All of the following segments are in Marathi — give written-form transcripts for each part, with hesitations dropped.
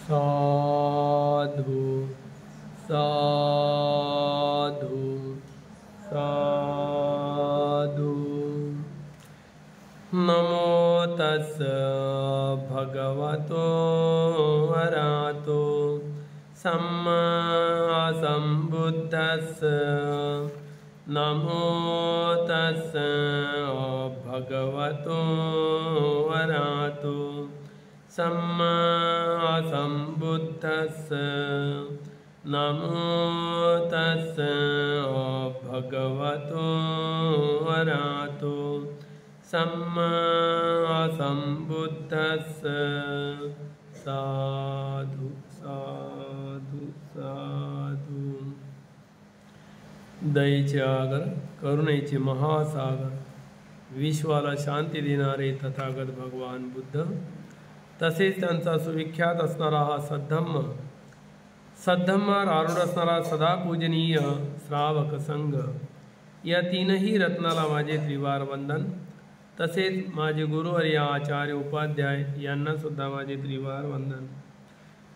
साधु साधु साधु। नमो तस् भगवतो अरहतो सम्मा सम्बुद्धस्स। नमो तस् भगवतो अरहतो सम्मा सम्बुद्धस्स। नमो तस् भगवतो अरहतो सम्मा सम्बुद्धस्स। साधु साधु साधु। दयेचे आगर, करुणेचे महासागर, विश्वाला शांती देणारे तथागत भगवान बुद्ध, तसेच त्यांचा सुविख्यात असणारा हा सद्धम्मावर आरूढ असणारा सदा पूजनीय श्रावक संघ, या तीनही रत्नाला माझे त्रिवार वंदन। तसेच माझे गुरुवर्य आचार्य उपाध्याय यांना सुद्धा माझे त्रिवार वंदन।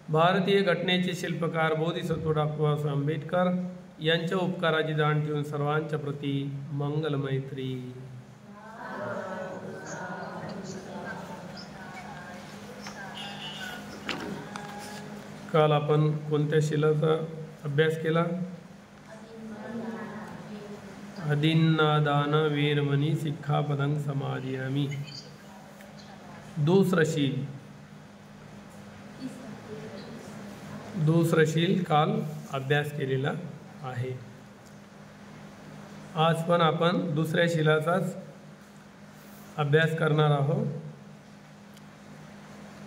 भारतीय घटनेचे शिल्पकार बोधिसत्व डॉ. आंबेडकर यांच्या उपकाराची जाण ठेवून सर्वांच्या प्रती मंगल मैत्री। काल आपण कोणत्या शिलाचा अभ्यास केला? अदिन्नादान वीरमणी सिक्खापदं समादयामि। दुसरं शील काल अभ्यास केलेला आहे। आज पण आपण दुसऱ्या शिलाचाच अभ्यास करणार आहोत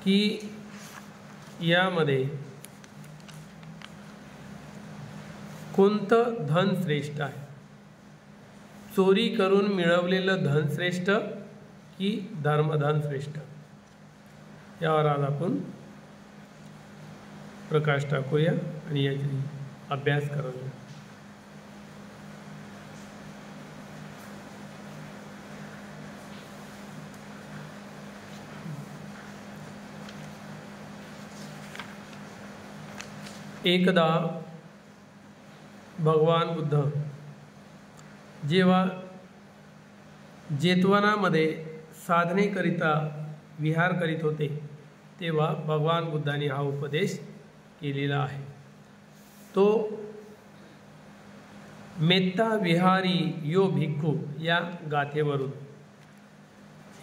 की यामध्ये कोणतं धन श्रेष्ठ आहे? चोरी करून मिळवलेलं धन श्रेष्ठ की धर्मधन श्रेष्ठ? यावर आज आपण प्रकाश टाकूया आणि याची अभ्यास करूया। एकदा भगवान बुद्ध जेव्हा जेतवनामध्ये साधनेकरिता विहार करीत होते, तेव्हा भगवान बुद्धांनी हा उपदेश केलेला आहे। तो मेत्ता विहारी यो भिक्खू या गाथेवरून,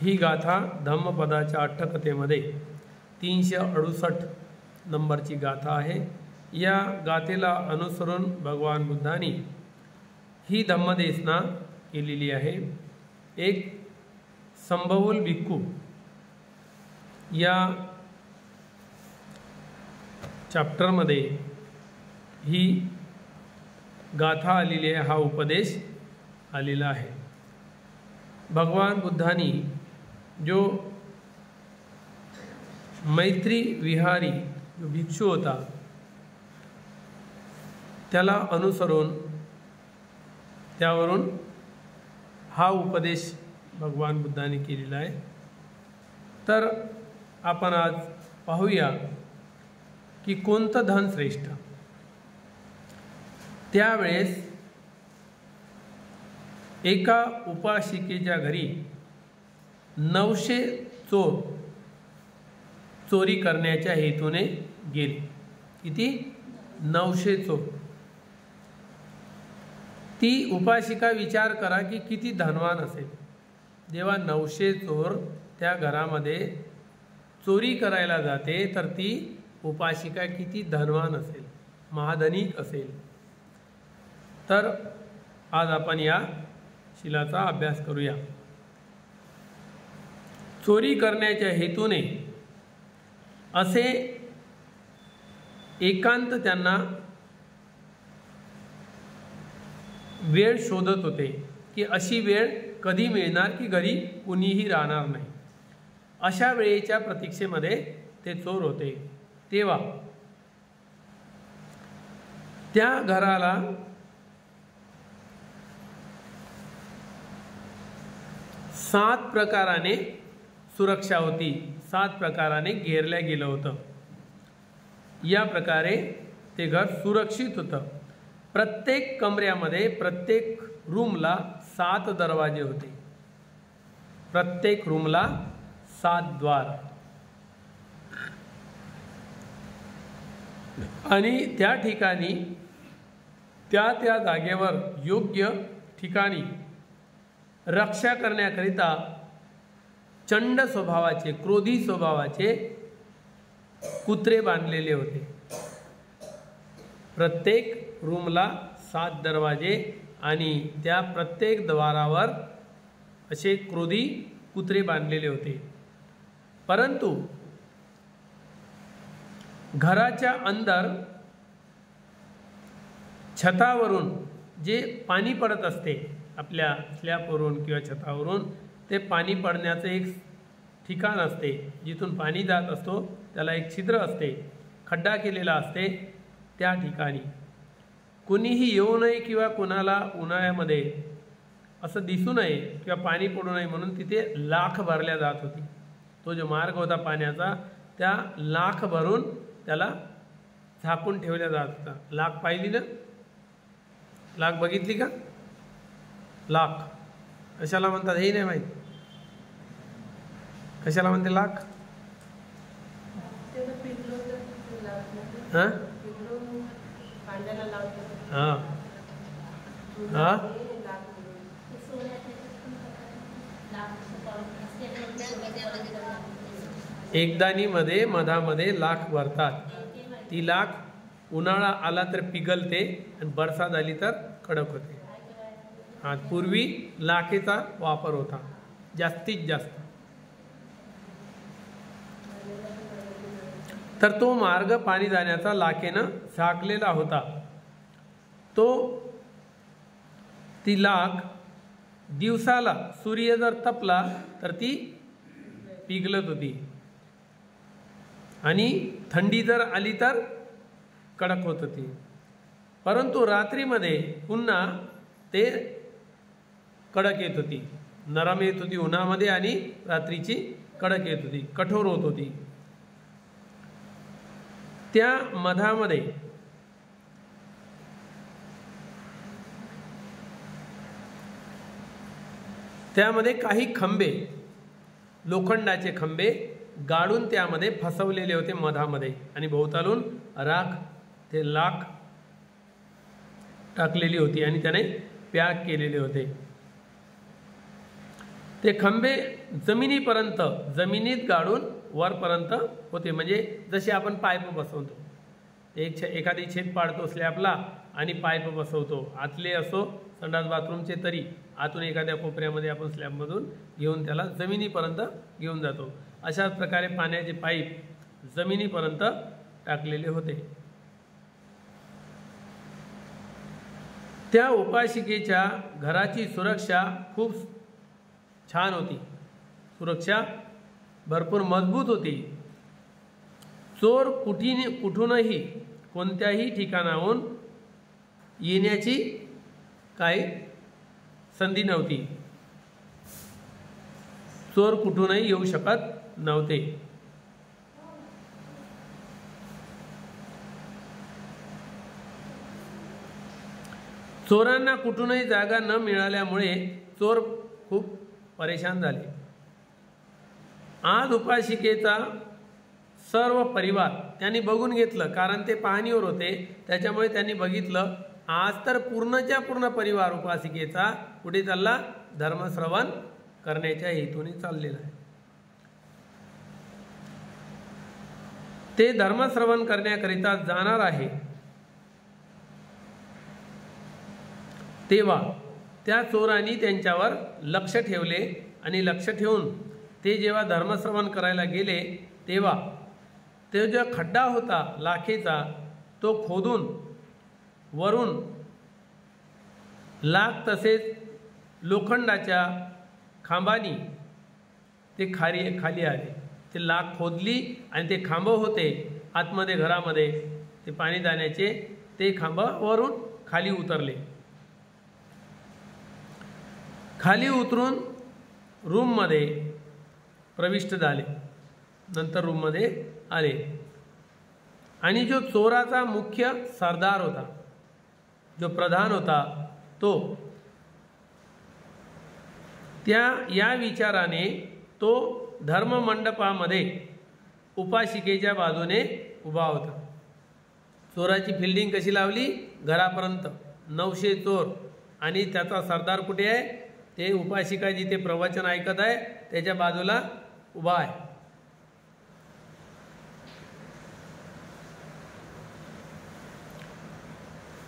ही गाथा धम्मपदाच्या अट्टकथेमध्ये 368 नंबरची गाथा आहे। या गाथेला अनुसरून भगवान बुद्धांनी ही धम्मदेशना केलेली आहे। एक संभवूल भिक्खू या चॅप्टरमध्ये ही गाथा आलेली आहे, हा उपदेश आलेला आहे। भगवान बुद्धांनी जो मैत्री विहारी जो भिक्षू होता, त्याला अनुसरून त्यावरून हा उपदेश भगवान बुद्धांनी केलेला आहे। तर आपण आज पाहूया की कोणतं धन श्रेष्ठ। त्यावेळेस एका उपासिकेच्या घरी 900 चोर चोरी करण्याच्या हेतूने गेले। किती? 900 चोर। ती उपासिका विचार करा की किती धनवान असेल, जेव्हा 900 चोर त्या घरामध्ये चोरी करायला जाते, तर ती उपासिका किती धनवान असेल, महाधनिक असेल। तर आज आपण या शिलाचा अभ्यास करूया। चोरी करण्याच्या हेतूने असे एकांत त्यांना वेळ शोधत होते की अशी वेळ कधी मिळणार की घरी कुणीही राहणार नाही। अशा वेळेच्या प्रतीक्षेमध्ये ते चोर होते। तेव्हा त्या घराला सात प्रकाराने सुरक्षा होती, 7 प्रकाराने घेरल्या गेलं होतं। या प्रकारे ते घर सुरक्षित होतं. प्रत्येक कमऱ्यामध्ये प्रत्येक रूमला 7 दरवाजे होते. प्रत्येक रूमला 7 द्वार. आणि त्या ठिकाणी त्या जागेवर योग्य ठिकाणी रक्षा करण्याकरिता चंड स्वभावाचे, क्रोधी स्वभावाचे कुत्रे बांधलेले होते. प्रत्येक रूमला 7 दरवाजे आणि त्या प्रत्येक द्वारावर असे क्रोधी कुत्रे बांधलेले होते. परंतु घराच्या अंदर छतावरून जे पाणी पडत असते, आपल्या स्लॅबवरून किंवा छतावरून, ते पाणी पडण्याचं एक ठिकाण असते. जिथून पाणी जात असतो त्याला एक छिद्र असते, खड्डा केलेला असते. त्या ठिकाणी कुणीही येऊ नये किंवा कुणाला उन्हाळ्यामध्ये असं दिसू नये किंवा पाणी पडू नये म्हणून तिथे लाख भरल्या जात होती. तो जो मार्ग होता पाण्याचा, त्या लाख भरून त्याला झाकून ठेवल्या जात होता. लाख पाहिली ना? लाख बघितली का? लाख कशाला म्हणतात हे नाही माहीत. कशाला म्हणते लाख? हां हां हां एकदाणीमध्ये मधामध्ये लाख भरतात. ती लाख उन्हाळा आला तर पिघलते आणि बरसात आली तर कडक होते. हा, पूर्वी लाखेचा वापर होता जास्तीत जास्त. तर तो मार्ग पाणी जाण्याचा लाखेनं झाकलेला होता. ती लाख दिवसाला सूर्य जर तपला तर ती पिघलत होती आणि थंडी जर आली तर कडक होत होती. परंतु रात्रीमध्ये पुन्हा ते कडक येत होती, नरम येत होती उन्हामध्ये आणि रात्रीची कडक येत होती, कठोर होत होती. त्या मधामध्ये त्यामध्ये काही खंबे, लोखंडाचे खंबे गाडून त्यामध्ये फसवलेले होते मधामध्ये आणि भोवतालून राख, ते लाख टाकलेली होती आणि त्याने पॅक केलेले होते. ते खंबे जमिनीपर्यंत, जमिनीत गाडून वरपर्यंत होते. म्हणजे जसे आपण पाईप बसवतो, एखादी छेद पाडतो स्लॅबला आणि पाईप बसवतो, आतले असो संडास बाथरूमचे तरी आतून एखाद्या कोपऱ्यामध्ये आपण स्लॅबमधून घेऊन त्याला जमिनीपर्यंत घेऊन जातो. अशाच प्रकारे पाण्याचे पाईप जमिनीपर्यंत टाकलेले होते. त्या उपासिकेच्या घराची सुरक्षा खूप छान होती, सुरक्षा भरपूर मजबूत होती. चोर कुठूनही कोणत्याही ठिकाणाहून येण्याची काही संधी नव्हती. चोर कुठूनही येऊ शकत नव्हते. चोरांना कुठूनही जागा न मिळाल्यामुळे चोर खूप परेशान झाले. आज उपासिकेचा सर्व परिवार त्यांनी बघून घेतलं, कारण ते पाहणीवर होते, त्याच्यामुळे त्यांनी बघितलं. आज तर पूर्णच्या पूर्ण परिवार उपासिकेचा कुठे चालला? धर्मश्रवण करण्याच्या हेतूने चाललेला आहे. ते धर्मश्रवण करण्याकरिता जाणार आहे. तेव्हा त्या चोरांनी त्यांच्यावर लक्ष ठेवले आणि लक्ष ठेवून ते जेव्हा धर्मश्रवण करायला गेले तेव्हा तो जो खड्डा होता लाखेचा, तो खोदून वरून लाख तसेच लोखंडाच्या खांबानी ते खाली आले. ते लाख खोदली आणि ते खांब होते आतमध्ये घरामध्ये ते पाणी जाण्याचे, ते खांब वरून खाली उतरले. खाली उतरून रूममध्ये प्रविष्ट झाले. नंतर रूममध्ये आले. आणि जो चोराचा मुख्य सरदार होता, जो प्रधान होता, तो या विचाराने तो धर्ममंडपामध्ये उपासिकेच्या बाजूने उभा होता. चोराची फिल्डिंग कशी लावली? घरापर्यंत 900 चोर, आणि त्याचा सरदार कुठे आहे? ते उपासिका जिथे प्रवचन ऐकत आहे त्याच्या बाजूला उभा आहे.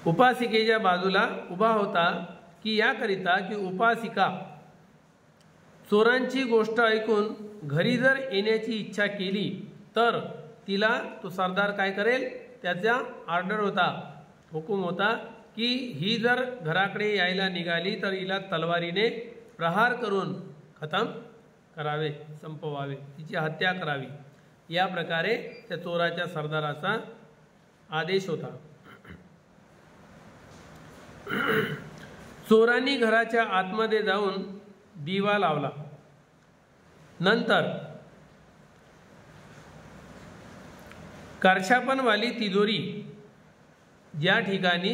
उपासिकेच्या बाजूला उभा होता की याकरिता की उपासिका चोरांची गोष्ट ऐकून घरी जर येण्याची इच्छा केली तर तिला तो सरदार काय करेल? त्याचा ऑर्डर होता, हुकूम होता की ही जर घराकडे यायला निघाली तर हिला तलवारीने प्रहार करून खतम करावे, संपवावे, तिची हत्या करावी. या प्रकारे त्या चोराच्या सरदाराचा आदेश होता. चोरांनी घराच्या आतमध्ये जाऊन दिवा लावला. नंतर करछापणवाली तिजोरी, ज्या ठिकाणी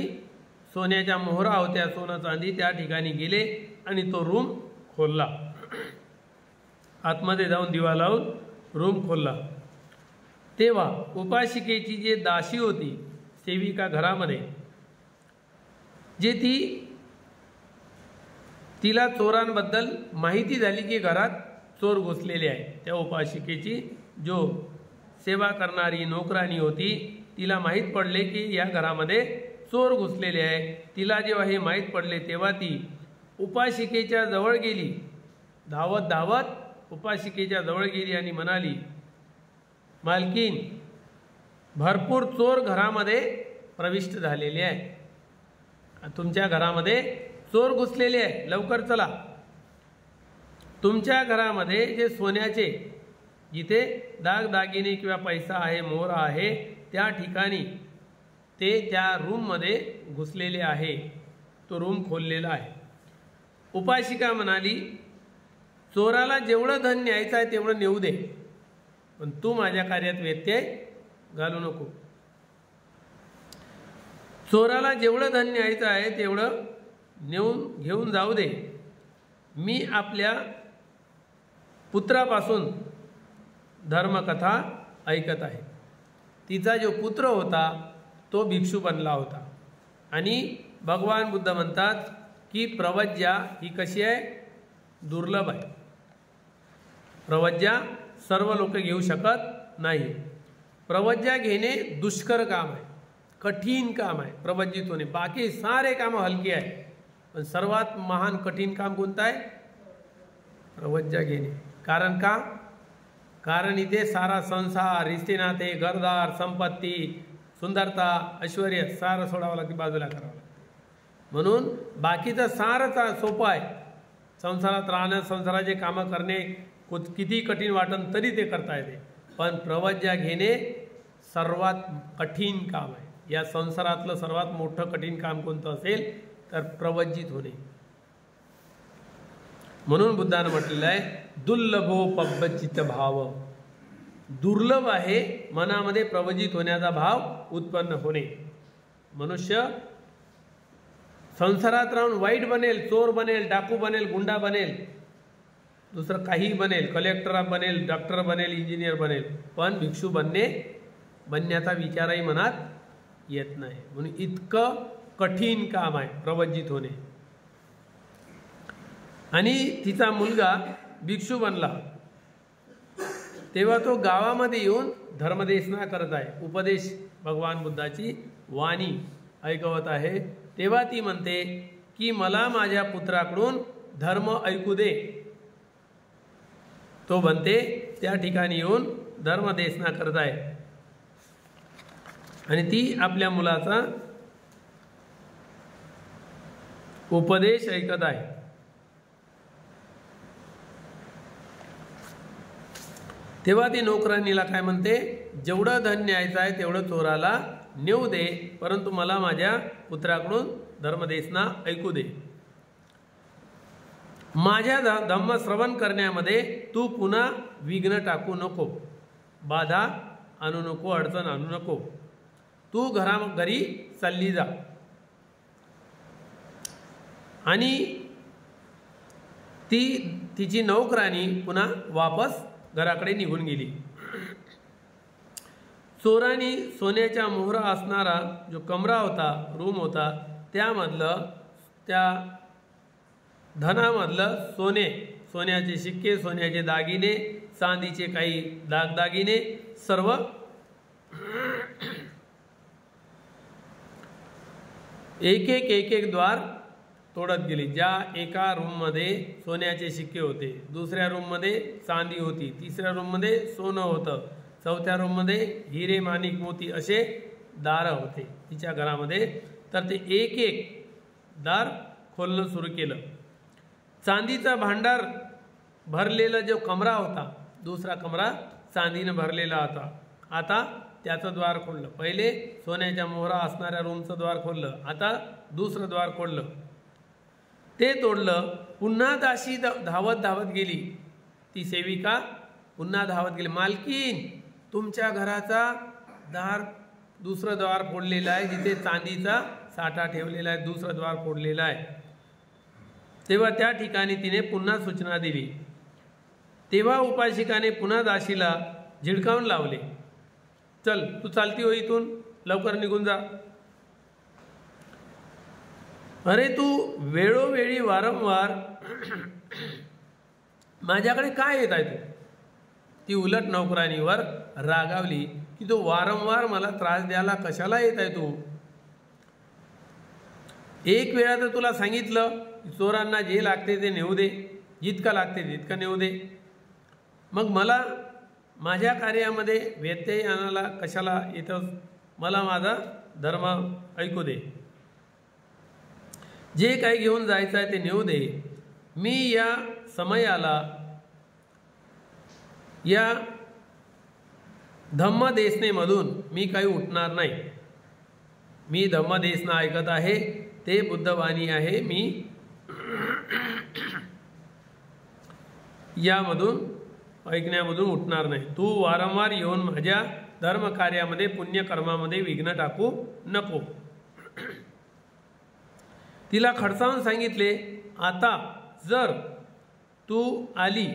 सोन्याच्या मोहरा होत्या, सोनं चांदी, त्या ठिकाणी गेले आणि तो रूम खोलला. आतमध्ये जाऊन दिवा लावून रूम खोलला. तेव्हा उपासिकेची जे दासी होती, सेविका घरामध्ये, जे तिला चोरांबद्दल माहिती झाली की घरात चोर घुसलेले आहे, त्या उपासिकेची जो सेवा करणारी नोकरानी होती तिला माहीत पडले की या घरामध्ये चोर घुसलेले आहे. तिला जेव्हा हे माहीत पडले तेव्हा ती उपासिकेच्या जवळ गेली, धावत धावत उपासिकेच्या जवळ गेली आणि म्हणाली, मालकीन, भरपूर चोर घरामध्ये प्रविष्ट झालेले आहे, तुमच्या घरामध्ये चोर घुसलेले आहे, लवकर चला. तुमच्या घरामध्ये जे सोन्याचे जिथे दागदागिने किंवा पैसा आहे, मोहरा आहे, त्या ठिकाणी ते त्या रूममध्ये घुसलेले आहे, तो रूम खोललेला आहे. उपासिका म्हणाली, चोराला जेवढं धन न्यायचं आहे तेवढं नेऊ दे, पण तू माझ्या कार्यात व्यत्यय घालू नको. चोराला जेवढं धन न्यायचं आहे तेवढं घेऊन जाऊ दे. मी आपल्या पुत्रापासून धर्मकथा ऐकत आहे. तिचा जो पुत्र होता तो भिक्षू बनला होता. आणि भगवान बुद्ध म्हणतात की प्रवज्या ही कशी आहे? दुर्लभ आहे. प्रवज्या सर्व लोक घेऊ शकत नाही. प्रवज्या घेणे दुष्कर काम आहे, कठीण काम आहे प्रवज्जित होणे. बाकी सारे कामं हलके आहे, पण सर्वात महान कठीण काम कोणतं आहे? प्रवज्या घेणे. कारण का? कारण इथे सारा संसार, रिश्ते नाते, घरदार, संपत्ती, सुंदरता, ऐश्वर्य सारं सोडावं लागते, बाजूला करावं लागते. म्हणून बाकीचं सारं सोपं आहे. संसारात राहणं, संसाराचे कामं करणे किती कठीण वाटन तरी ते करता येते, पण प्रवज्या घेणे सर्वात कठीण काम आहे. या संसारातलं सर्वात मोठं कठीण काम कोणतं असेल तर प्रवज्जित होणे. म्हणून बुद्धानं म्हटलेलं आहे, दुर्लभो पब्बचित भाव. दुर्लभ आहे मनामध्ये प्रवज्जित होण्याचा भाव उत्पन्न होणे. मनुष्य संसारात राहून वाईट बनेल, चोर बनेल, डाकू बनेल, गुंडा बनेल, दुसरं काही बनेल, कलेक्टर बनेल, डॉक्टर बनेल, इंजिनियर बनेल, पण भिक्षू बनण्याचा विचारही मनात येत नाही. म्हणून इतकं कठीण काम आहे प्रवज्जित होणे. आणि तिचा मुलगा भिक्षू बनला तेव्हा तो गावामध्ये येऊन धर्मदेशना करत आहे, उपदेश भगवान बुद्धाची वाणी ऐकवत आहे. तेव्हा ती म्हणते की मला माझ्या पुत्राकडून धर्म ऐकू दे. तो म्हणते त्या ठिकाणी येऊन धर्मदेशना करत आहे आणि ती आपल्या मुलाचा उपदेश ऐकत आहे. तेव्हा ती नोकरानीला काय म्हणते, जेवढं धन न्यायचं आहे तेवढं चोराला नेऊ दे, परंतु मला माझ्या पुत्राकडून धर्मदेशना ऐकू दे. माझ्या धम्म श्रवण करण्यामध्ये तू पुन्हा विघ्न टाकू नको, बाधा आणू नको, अडचण आणू नको. तू घरी चालली जा. आणि तिची नौकरानी पुन्हा वापस घराकडे निघून गेली. चोरांनी सोन्याच्या मोहरा असणारा जो कमरा होता, रूम होता, त्या धनामधलं सोन्याचे शिक्के, सोन्याचे दागिने, चांदीचे काही दागदागिने सर्व एक एक द्वार तोडत गेली. ज्या एका रूममध्ये सोन्याचे शिक्के होते, दुसऱ्या रूममध्ये चांदी होती, तिसऱ्या रूममध्ये सोनं होतं, चौथ्या रूममध्ये हिरे माणिक मोती असे दार होते तिच्या घरामध्ये. तर ते एक दार खोलणं सुरू केलं. चांदीचा भांडार भरलेला जो कमरा होता, दुसरा कमरा चांदीनं भरलेला होता. आता त्याचं द्वार खोललं. पहिले सोन्याच्या मोहरा असणाऱ्या रूमचं द्वार खोललं, आता दुसरं द्वार खोललं. ते तोडलं. पुन्हा दासी धावत गेली. ती सेविका पुन्हा धावत गेली. मालकीन, तुमच्या घराचा दुसरं द्वार फोडलेलं आहे, जिथे चांदीचा साठा ठेवलेला आहे, दुसरं द्वार फोडलेलं आहे. तेव्हा त्या ठिकाणी तिने पुन्हा सूचना दिली. तेव्हा उपासिकाने पुन्हा दासीला झिडकावून लावले. चल, तू चालती हो इथून, लवकर निघून जा. अरे तू वेळोवेळी वारंवार माझ्याकडे काय येत आहे तू? ती उलट नौकरानीवर रागावली की तो वारंवार मला त्रास द्यायला कशाला येत आहे तू? एक वेळा तर तुला सांगितलं चोरांना जे लागते ते नेऊ दे, जितकं लागते तितकं नेऊ दे. मग मला माझ्या कार्यामध्ये व्यत्यय आणायला कशाला येतंस? मला माझा धर्म ऐकू दे. जे काही घेऊन जायचं आहे ते नेऊ दे. मी या समयाला या धम्मदेशनेमधून मी काही उठणार नाही. मी धम्मदेशना ऐकत आहे, ते बुद्धवाणी आहे. मी यामधून ऐकण्यामधून उठणार नाही. तू वारंवार येऊन माझ्या धर्मकार्यामध्ये पुण्यकर्मामध्ये विघ्न टाकू नको. तिला खडसावून सांगितले, आता जर तू आली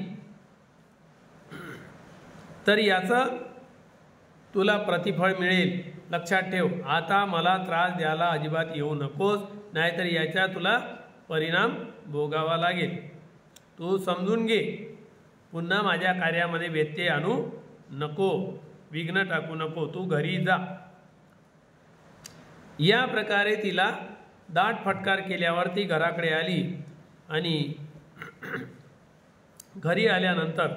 तर याचं तुला प्रतिफळ मिळेल. लक्षात ठेव, आता मला त्रास द्यायला अजिबात येऊ नकोस, नाहीतर याचा तुला परिणाम भोगावा लागेल. तू समजून घे. पुन्हा माझ्या कार्यामध्ये व्यत्यय आणू नको, विघ्न टाकू नको. तू घरी जा. या प्रकारे तिला दाट फटकार केल्यावर ती घराकडे आली. आणि घरी आल्यानंतर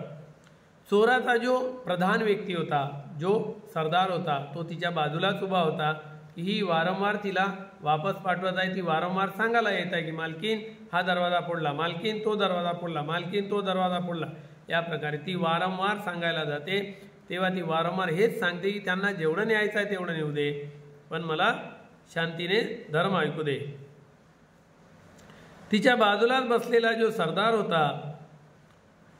चोराचा जो प्रधान व्यक्ती होता, जो सरदार होता, तो तिच्या बाजूलाच उभा होता. ही वारंवार तिला वापस पाठवत आहे. ती वारंवार सांगायला येत आहे की मालकीन हा दरवाजा फोडला, मालकीन तो दरवाजा फोडला, मालकीन तो दरवाजा फोडला. या प्रकारे ती वारंवार सांगायला जाते. तेव्हा ती वारंवार हेच सांगते की त्यांना जेवढं न्यायचं आहे तेवढं नेऊ दे, पण मला शांतीने धर्म ऐकू दे. तिच्या बाजूलाच बसलेला जो सरदार होता,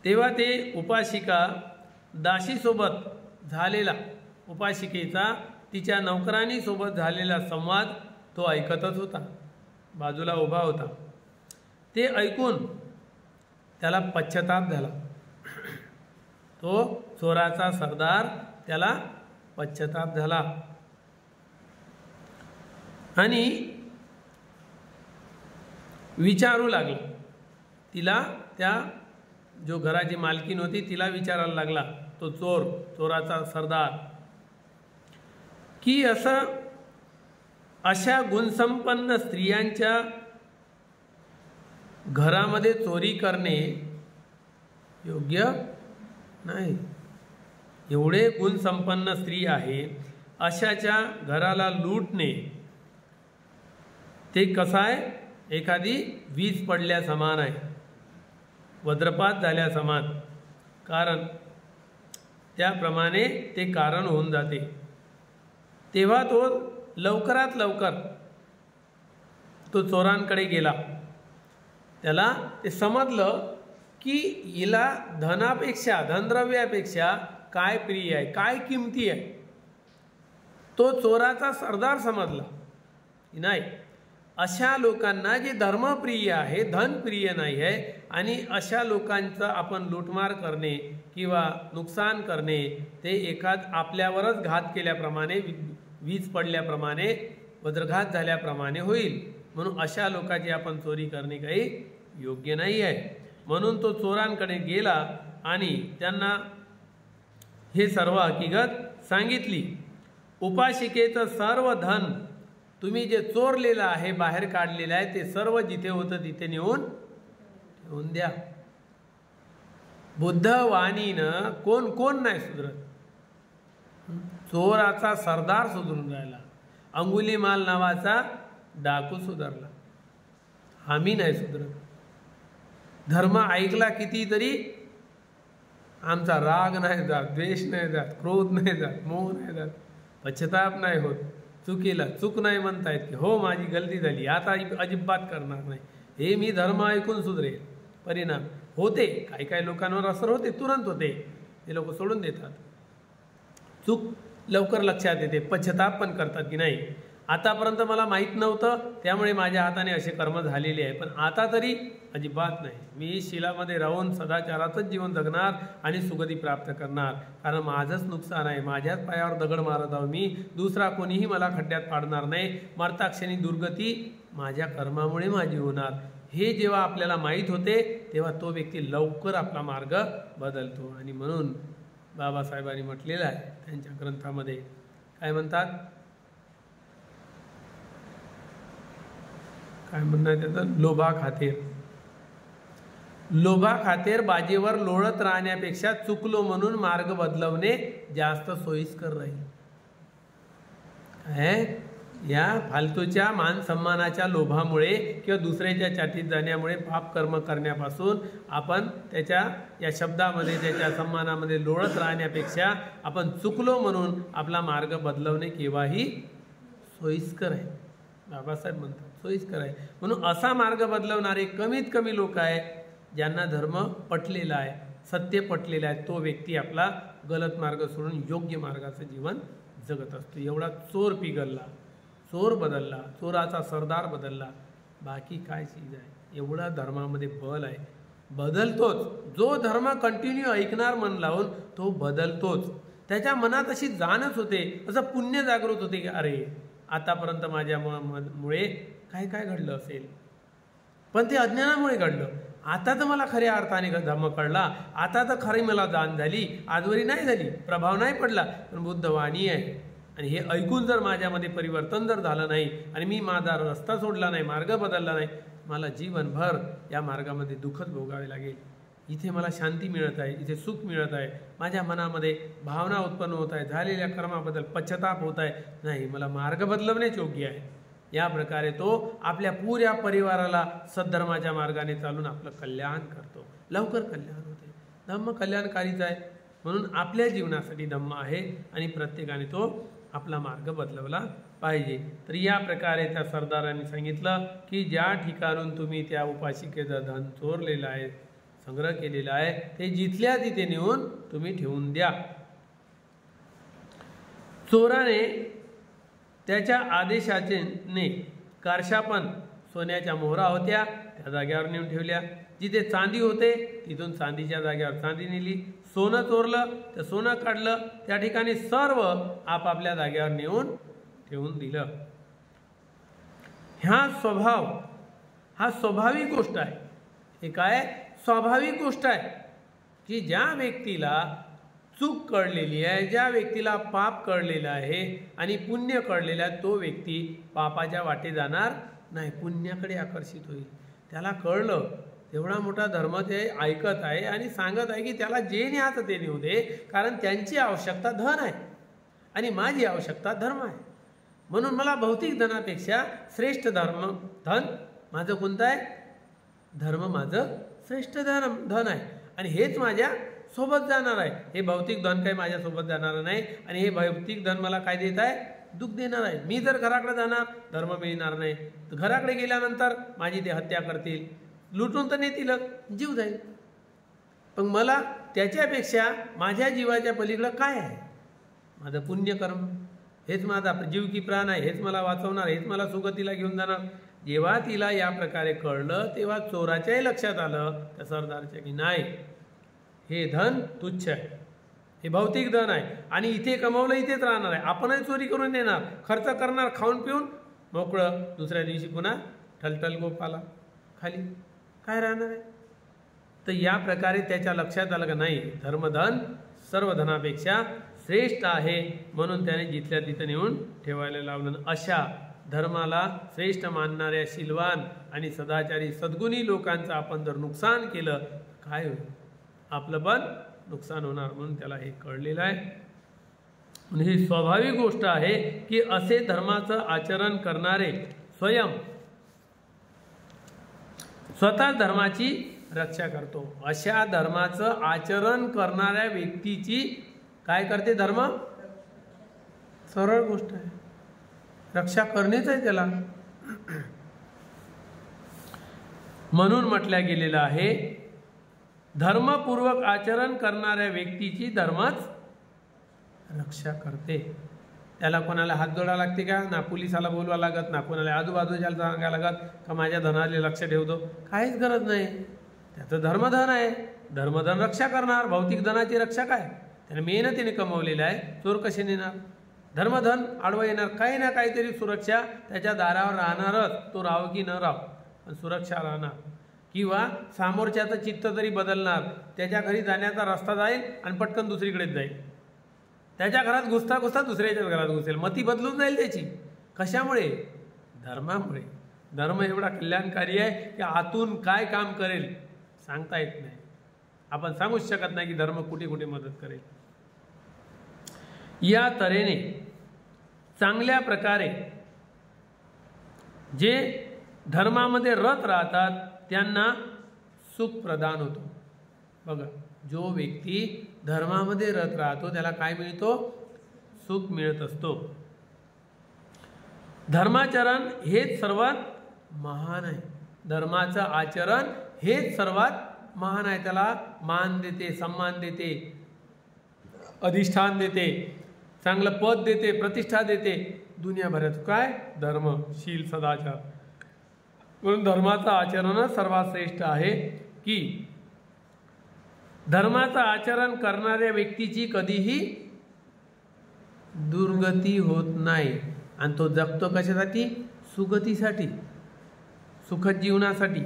तेव्हा ते उपासिका दासीसोबत झालेला, उपासिकेचा तिच्या नौकरानीसोबत झालेला संवाद तो ऐकतच होता, बाजूला उभा होता. ते ऐकून त्याला पश्चाताप झाला. तो चोराचा सरदार, त्याला पश्चाताप झाला आणि विचारू लागला. तिला, त्या जो घराची मालकीन होती तिला विचारायला लागला तो चोराचा सरदार, की अशा गुणसंपन्न स्त्रियांच्या घरामध्ये चोरी करणे योग्य नाही. एवढे गुणसंपन्न स्त्री आहे, अशाच्या घराला लूटणे ते कसं आहे? एखादी वीज पडल्या समान आहे, वज्रपात झाल्या समान. कारण त्याप्रमाणे ते कारण होऊन जाते. तेव्हा तो लवकरात लवकर तो चोरांकडे गेला. त्याला ते समजलं की हिला धनापेक्षा, धनद्रव्यापेक्षा काय प्रिय आहे, काय किमती आहे. तो चोराचा सरदार समजला की नाही. अशा लोकांना जे धर्मप्रिय आहे, धनप्रिय नाही आहे, आणि अशा लोकांचं आपण लूटमार करणे किंवा नुकसान करणे ते एखाद आपल्यावरच घात केल्याप्रमाणे, वीज पडल्याप्रमाणे, वज्रघात झाल्याप्रमाणे होईल. म्हणून अशा लोकांची आपण चोरी करणे काही योग्य नाही आहे. म्हणून तो चोरांकडे गेला आणि त्यांना हे सर्व हकीकत सांगितली. उपाशिकेचं सर्व धन तुम्ही जे चोरलेलं आहे, बाहेर काढलेलं आहे, ते सर्व जिथे होतं तिथे नेऊन ठेवून द्या. बुद्ध वाणीनं कोण कोण नाही सुधरत. चोराचा सरदार सुधरून राहिला, अंगुलीमाल नावाचा डाकू सुधारला, आम्ही नाही सुधरत. धर्म ऐकला कितीतरी आमचा राग नाही जात, द्वेष नाही जात, क्रोध नाही जात, मोह नाही जात, पश्चाताप नाही होत. चुकीला चूक नाही म्हणतायत की हो माझी गलती झाली, आता अजिबात करणार नाही, हे मी धर्म ऐकून सुधरेल. परिणाम होते, काही काही लोकांवर असर होते, तुरंत होते, ते लोक सोडून देतात. चूक लवकर लक्षात येते, पश्चाताप पण करतात की नाही आतापर्यंत मला माहीत नव्हतं त्यामुळे माझ्या हाताने असे कर्म झालेले आहे, पण आता तरी अजिबात नाही, मी शिलामध्ये राहून सदाचारातच जीवन जगणार आणि सुगती प्राप्त करणार. कारण माझंच नुकसान आहे, माझ्याच पायावर दगड मारत आहो मी, दुसरा कोणीही मला खड्ड्यात पाडणार नाही. मरताक्षणी दुर्गती माझ्या कर्मामुळे माझी होणार. हे जेव्हा आपल्याला माहीत होते तेव्हा तो व्यक्ती लवकर आपला मार्ग बदलतो. आणि म्हणून बाबासाहेबांनी म्हटलेलं आहे त्यांच्या ग्रंथामध्ये, काय म्हणतात, काय म्हणणार त्याचं, लोभा खातेर. लोभा खातेर बाजीवर लोळत राहण्यापेक्षा चुकलो म्हणून मार्ग बदलवणे जास्त सोयीस्कर राहील. या फालतूच्या मान सन्मानाच्या लोभामुळे किंवा दुसऱ्याच्या चाटीत जाण्यामुळे पाप कर्म करण्यापासून आपण त्याच्या या शब्दामध्ये, त्याच्या सन्मानामध्ये लोळत राहण्यापेक्षा आपण चुकलो म्हणून आपला मार्ग बदलवणे केव्हाही सोयीस्कर आहे. बाबासाहेब म्हणतात सोयीस्कर आहे. म्हणून असा मार्ग बदलवणारे कमीत कमी लोक आहे ज्यांना धर्म पटलेला आहे, सत्य पटलेलं आहे. तो व्यक्ती आपला गलत मार्ग सोडून योग्य मार्गाचं जीवन जगत असतो. एवढा चोर पिघलला, चोर बदलला, चोराचा सरदार बदलला, बाकी काय चीज आहे. एवढा धर्मामध्ये बल आहे, बदलतोच. जो धर्म कंटिन्यू ऐकणार मन लावून तो बदलतोच. त्याच्या मनात अशी जाणच होते, असं पुण्य जागृत होते की अरे आतापर्यंत माझ्या मुळे काय काय घडलं असेल, पण ते अज्ञानामुळे घडलं. आता तर मला खऱ्या अर्थाने धर्म कळला, आता तर खरी मला जाण झाली, आजवरी नाही झाली, प्रभाव नाही पडला, पण बुद्ध वाणी आहे. आणि हे ऐकून जर माझ्यामध्ये परिवर्तन जर झालं नाही आणि मी माझा रस्ता सोडला नाही, मार्ग बदलला नाही, मला जीवनभर या मार्गामध्ये दुःखच भोगावे लागेल. इथे मला शांती मिळत आहे, इथे सुख मिळत आहे, माझ्या मनामध्ये भावना उत्पन्न होत आहे, झालेल्या कर्माबद्दल पश्चाताप होत आहे, नाही मला मार्ग बदलवणेच योग्य आहे. या प्रकारे तो आपल्या पुऱ्या परिवाराला सद्धर्माच्या मार्गाने चालून आपलं कल्याण करतो, लवकर कल्याण होते. धम्म कल्याणकारीच आहे, म्हणून आपल्या जीवनासाठी धम्म आहे आणि प्रत्येकाने तो आपला मार्ग बदलवला पाहिजे. तर या प्रकारे त्या सरदारांनी सांगितलं की ज्या ठिकाणून तुम्ही त्या उपासिकेचं धन चोरलेलं आहे, संग्रह केलेला आहे, ते जिथल्या तिथे नेऊन तुम्ही ठेवून द्या. चोराने त्याच्या आदेशाने कारशापण सोन्याच्या मोहरा होत्या त्या जागेवर नेऊन ठेवल्या. जिथे चांदी होते तिथून चांदीच्या जागेवर चांदी नेली. सोनं चोरलं तर सोनं काढलं, त्या ठिकाणी सर्व आपापल्या जागेवर नेऊन ठेवून दिलं. हा स्वाभाविक गोष्ट आहे. हे काय स्वाभाविक गोष्ट आहे की ज्या व्यक्तीला चूक कळलेली आहे, ज्या व्यक्तीला पाप कळलेलं आहे आणि पुण्य कळलेलं आहे, तो व्यक्ती पापाच्या वाटे जाणार नाही, पुण्याकडे आकर्षित होईल. त्याला कळलं एवढा मोठा धर्म ते ऐकत आहे आणि सांगत आहे की त्याला जे न्यायचं ते नेऊ दे, कारण त्यांची आवश्यकता धन आहे आणि माझी आवश्यकता धर्म आहे. म्हणून मला भौतिक धनापेक्षा श्रेष्ठ धन माझं कोणतं आहे, धर्म माझं श्रेष्ठ धन आहे आणि हेच माझ्या सोबत जाणार आहे. हे भौतिक धन काही माझ्यासोबत जाणार नाही आणि हे भौतिक धन मला काय देत आहे, दुःख देणार आहे. मी जर घराकडे जाणार धर्म मिळणार नाही, तर घराकडे गेल्यानंतर माझी ते हत्या करतील, लुटून तर नेतील, जीव जाईल. पण मला त्याच्यापेक्षा माझ्या जीवाच्या पलीकडं काय आहे, माझं पुण्यकर्म. हेच माझा जीव की प्राण आहे, हेच मला वाचवणार, हेच मला सुगतीला घेऊन जाणार. जेव्हा तिला या प्रकारे कळलं तेव्हा चोराच्याही लक्षात आलं त्या सरदारच्या की नाही, हे धन तुच्छ आहे, हे भौतिक धन आहे आणि इथे कमवलं इथेच राहणार आहे. आपणही चोरी करून देणार, खर्च करणार, खाऊन पिऊन मोकळं, दुसऱ्या दिवशी पुन्हा ठलठल गोपाला खाली काय राहणार आहे. तर या प्रकारे त्याच्या लक्षात आलं का नाही, धर्मधन सर्व धनापेक्षा श्रेष्ठ आहे, म्हणून त्याने जिथल्या तिथं नेऊन ठेवायला लावलं. अशा धर्माला श्रेष्ठ मानणाऱ्या शीलवान आणि सदाचारी सद्गुणी लोकांचं आपण जर नुकसान केलं काय होईल, आपलं पण नुकसान होणार. म्हणून त्याला हे कळलेलं आहे. ही स्वाभाविक गोष्ट आहे की असे धर्माचं आचरण करणारे स्वतः धर्माची रक्षा करतो. अशा धर्माचं आचरण करणाऱ्या व्यक्तीची काय करते धर्म, सरळ गोष्ट आहे, रक्षा करणेच आहे त्याला. म्हणून म्हटलं गेलेलं आहे धर्मपूर्वक आचरण करणाऱ्या व्यक्तीची धर्मच रक्षा करते. त्याला कोणाला हात जोडा लागते का, ना पोलिसाला बोलवा लागत, ना कोणाला आजूबाजूच्याला सांगायला लागत का माझ्या धनाले लक्ष ठेवतो, काहीच गरज नाही. त्याचं धर्मधन आहे, धर्मधन रक्षा करणार. भौतिक धनाची रक्षा काय, त्याने मेहनतीने कमवलेलं आहे, चोर कसे नेणार. धर्मधन आडवं येणार, काही ना काहीतरी सुरक्षा त्याच्या दारावर राहणारच, तो राहो की न राहो पण सुरक्षा राहणार. किंवा समोरच्याचं चित्त तरी बदलणार, त्याच्या घरी जाण्याचा रस्ता जाईल आणि पटकन दुसरीकडेच जाईल, त्याच्या घरात घुसता घुसता दुसऱ्याच्याच घरात घुसेल, मती बदलून जाईल त्याची. कशामुळे, धर्मामुळे. धर्म एवढा कल्याणकारी आहे की आतून काय काम करेल सांगता येत नाही. आपण सांगूच शकत नाही की धर्म कुठे कुठे मदत करेल. या तऱ्हेने चांगल्या प्रकारे जे धर्मामध्ये रत राहतात त्यांना सुख प्रदान होतो. बघा, जो व्यक्ती धर्मामध्ये रत राहतो त्याला काय मिळतो, सुख मिळत असतो. धर्माचरण हेच सर्वात महान आहे, धर्माचं आचरण हेच सर्वात महान आहे. त्याला मान देते, सम्मान देते, अधिष्ठान देते, चांगलं पद देते, प्रतिष्ठा देते दुनियाभरात. काय, धर्मशील सदाचार. म्हणून धर्माचं आचरण सर्वात श्रेष्ठ आहे की धर्माचं आचरण करणाऱ्या व्यक्तीची कधीही दुर्गती होत नाही आणि तो जगतो कशासाठी, सुगतीसाठी, सुखद जीवनासाठी.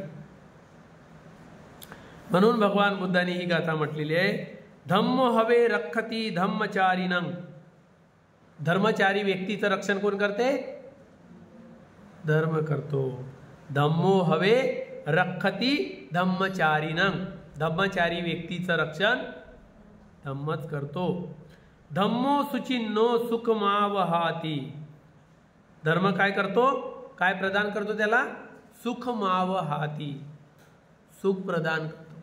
म्हणून भगवान बुद्धांनी ही गाथा म्हटलेली आहे, धम्म हवे रक्षती धम्मचारिणं. धर्मचारी व्यक्तीचं रक्षण कोण करते, धर्म करतो. धम्मो हवे रक्षती धम्मचारिणं. धम्मचारी व्यक्तीचं रक्षण धम्मच करतो. धम्मो सुचिन्नो सुखमावहाती. धर्म काय करतो, काय प्रदान करतो त्याला, सुखमावहाती, सुख प्रदान करतो.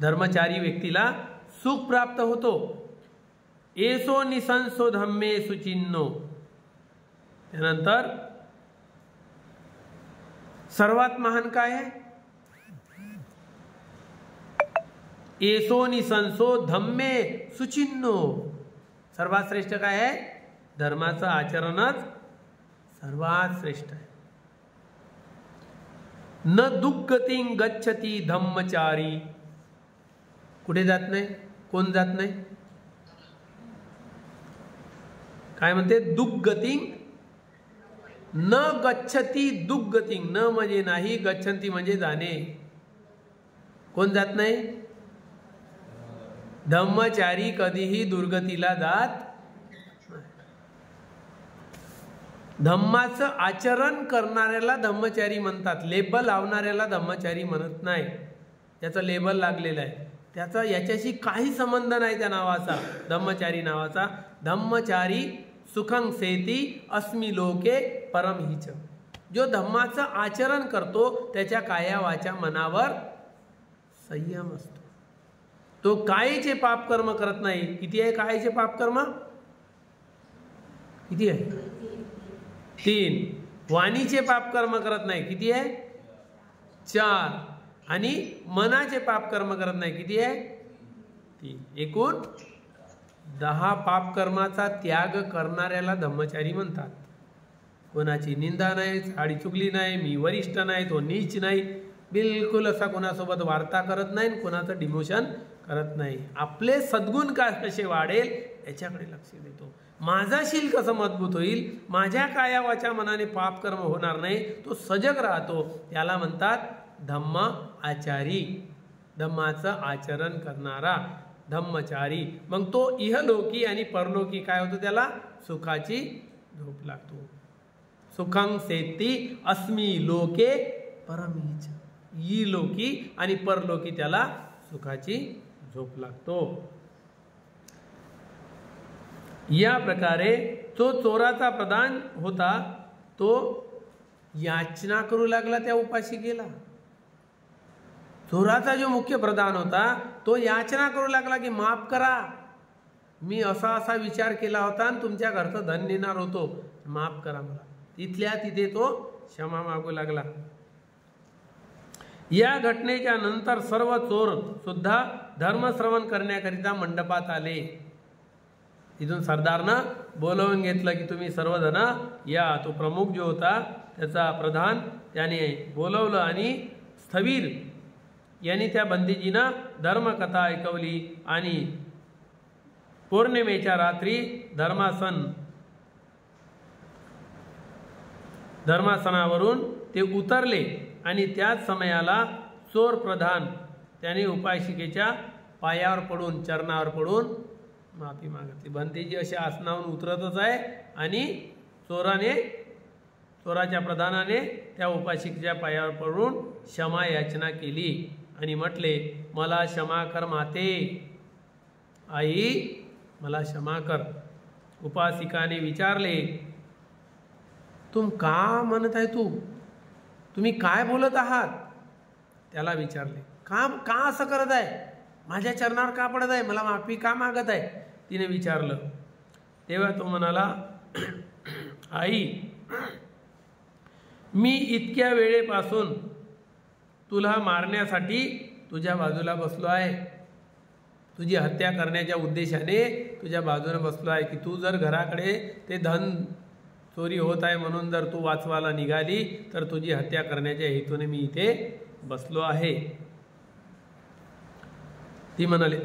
धर्मचारी व्यक्तीला सुख प्राप्त होतो. एसो निसंसो धम्मे सुचिन्नो. त्यानंतर सर्वात महान काय आहे, एसो निसंसो धम्मे सुचिन्नो. सर्वात श्रेष्ठ काय आहे, धर्माचं आचरणच सर्वात श्रेष्ठ आहे. न दुःखतिं गच्छति धम्मचारी. कुठे जात नाही, कोण जात नाही, काय म्हणते, दुःखतिं न गच्छति. दुःखतिं न म्हणजे नाही, गच्छन्ति म्हणजे जाणे. कोण जात नाही, धम्मचारी कधीही दुर्गतीला जात. धम्माचं आचरण करणाऱ्याला धम्मचारी म्हणतात, लेबल लावणाऱ्याला धम्मचारी म्हणत नाही. त्याचं लेबल लागलेलं आहे, त्याचा याच्याशी काही संबंध नाही त्या नावाचा, धम्मचारी नावाचा. धम्मचारी सुखं सेती अस्मि लोके परम हिच. जो धम्माचं आचरण करतो त्याच्या काया वाचा मनावर संयम असतो. तो कायेचे पाप कर्म करत नाही. किती आहे कायेचे पाप कर्म, किती आहे, 3. वाणीचे पाप कर्म करत नाही, किती आहे, 4. आणि मनाचे पाप कर्म करत नाही, किती आहे, 3. एकूण 10 पापकर्माचा त्याग करणाऱ्याला धम्मचारी म्हणतात. कोणाची निंदा नाही, साडी चुकली नाही, मी वरिष्ठ नाही, तो नीच नाही, बिलकुल असा कोणासोबत वार्ता करत नाही, कोणाचं डिमोशन करत नाही. आपले सद्गुण कसे वाढेल याच्याकडे लक्ष देतो. माझा शील कसं मजबूत होईल, माझ्या काया वाचा मनाने पापकर्म होणार नाही, तो सजग राहतो. त्याला म्हणतात धम्म आचारी, धम्माचं आचरण करणारा धम्मचारी. मग तो इहलोकी आणि परलोकी काय होतो, त्याला सुखाची झोप लागतो. सुखं सेती अस्मी लोके परमीच, इलोकी आणि परलोकी त्याला सुखाची झोप लागतो. या प्रकारे तो चोराचा प्रधान होता, तो याचना करू लागला त्या उपासिकेला. चोराचा जो मुख्य प्रधान होता तो याचना करू लागला की माफ करा, मी असा असा विचार केला होता आणि तुमच्या घरचं धन नेणार होतो, माफ करा मला. तिथल्या तिथे तो क्षमा मागू लागला. या घटनेच्या नंतर सर्व चोर सुद्धा धर्मश्रवण करण्याकरिता मंडपात आले. तिथून सरदारनं बोलवून घेतलं की तुम्ही सर्वजण या. तो प्रमुख जो होता त्याचा प्रधान त्याने बोलवलं आणि स्थवीर यांनी त्या बंदीजीनं धर्मकथा ऐकवली आणि पौर्णिमेच्या रात्री धर्मासनावरून ते उतरले आणि त्याच समयाला चोर प्रधान त्याने उपासिकेच्या पायावर पडून, चरणावर पडून माफी मागितली. बंदीजी असे आसनावरून उतरतच आहे आणि चोराच्या प्रधानाने त्या उपासिकेच्या पायावर पडून क्षमा याचना केली आणि म्हटले, मला क्षमा कर माते, आई मला क्षमा कर. उपासिकाने विचारले, तुम का म्हणत आहे, तुम्ही काय बोलत आहात? त्याला विचारले, का असं करत आहे, माझ्या चरणावर का पडत आहे, मला माफी का मागत आहे? तिने विचारलं. तेव्हा तो म्हणाला, आई मी इतक्या वेळेपासून तुला मारण्यासाठी तुझ्या बाजूला बसलो आहे, तुझी हत्या करण्याच्या उद्देशाने तुझ्या बाजूने बसलो आहे की तू जर घराकडे ते धन चोरी होत आहे म्हणून जर तू वाचवायला निघाली तर तुझी हत्या करण्याच्या हेतूने मी इथे बसलो आहे. ती म्हणाली,